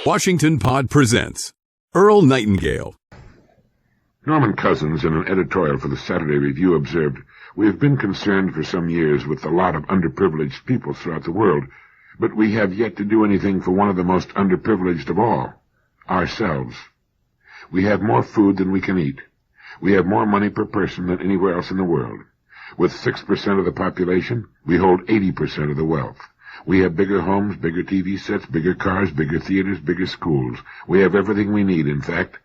Washington Pod presents EARL Nightingale. Norman Cousins, in an editorial for the Saturday Review, observed, "We have been concerned for some years with the lot of underprivileged people throughout the world, but we have yet to do anything for one of the most underprivileged of all, ourselves. We have more food than we can eat. We have more money per person than anywhere else in the world. With 6% of the population, we hold 80% of the wealth. We have bigger homes, bigger TV sets, bigger cars, bigger theaters, bigger schools. We have everything we need, in fact,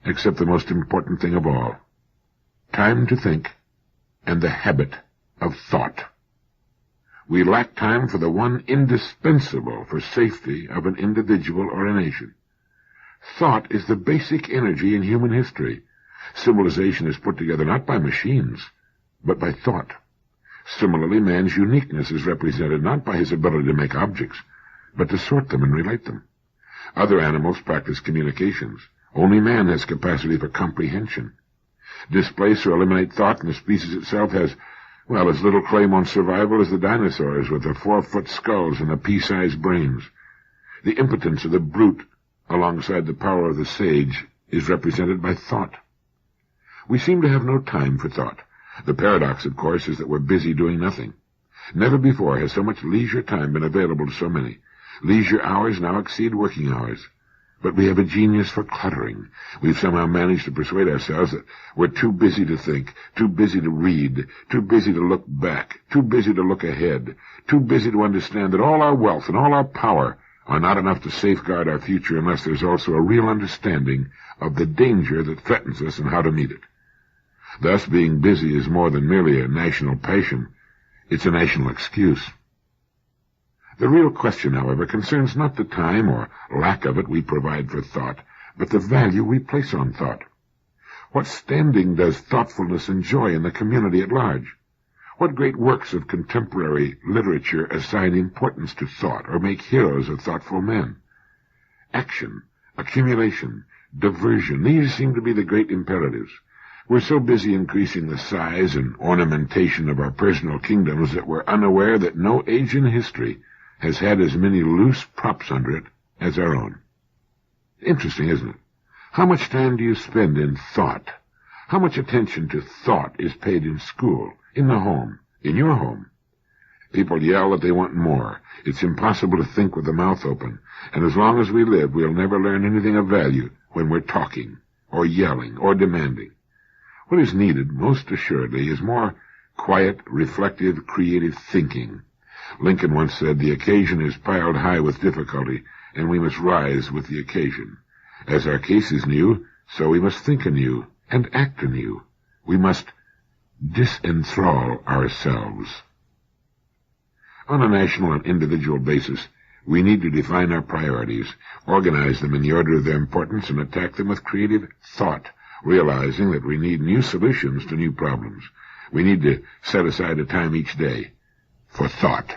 except the most important thing of all, time to think and the habit of thought. We lack time for the one indispensable for safety of an individual or a nation. Thought is the basic energy in human history. Civilization is put together not by machines, but by thought. Similarly, man's uniqueness is represented not by his ability to make objects, but to sort them and relate them. Other animals practice communications. Only man has capacity for comprehension. Displace or eliminate thought, and the species itself has, as little claim on survival as the dinosaurs with their 4-foot skulls and the pea-sized brains. The impotence of the brute, alongside the power of the sage, is represented by thought. We seem to have no time for thought. The paradox, of course, is that we're busy doing nothing. Never before has so much leisure time been available to so many. Leisure hours now exceed working hours. But we have a genius for cluttering. We've somehow managed to persuade ourselves that we're too busy to think, too busy to read, too busy to look back, too busy to look ahead, too busy to understand that all our wealth and all our power are not enough to safeguard our future unless there's also a real understanding of the danger that threatens us and how to meet it. Thus, being busy is more than merely a national passion. It's a national excuse. The real question, however, concerns not the time or lack of it we provide for thought, but the value we place on thought. What standing does thoughtfulness enjoy in the community at large? What great works of contemporary literature assign importance to thought or make heroes of thoughtful men? Action, accumulation, diversion, these seem to be the great imperatives. We're so busy increasing the size and ornamentation of our personal kingdoms that we're unaware that no age in history has had as many loose props under it as our own. Interesting, isn't it? How much time do you spend in thought? How much attention to thought is paid in school, in the home, in your home? People yell that they want more. It's impossible to think with the mouth open, and as long as we live, we'll never learn anything of value when we're talking, or yelling, or demanding. What is needed, most assuredly, is more quiet, reflective, creative thinking. Lincoln once said, "The occasion is piled high with difficulty, and we must rise with the occasion. As our case is new, so we must think anew and act anew. We must disenthrall ourselves." On a national and individual basis, we need to define our priorities, organize them in the order of their importance, and attack them with creative thought, realizing that we need new solutions to new problems. We need to set aside a time each day for thought.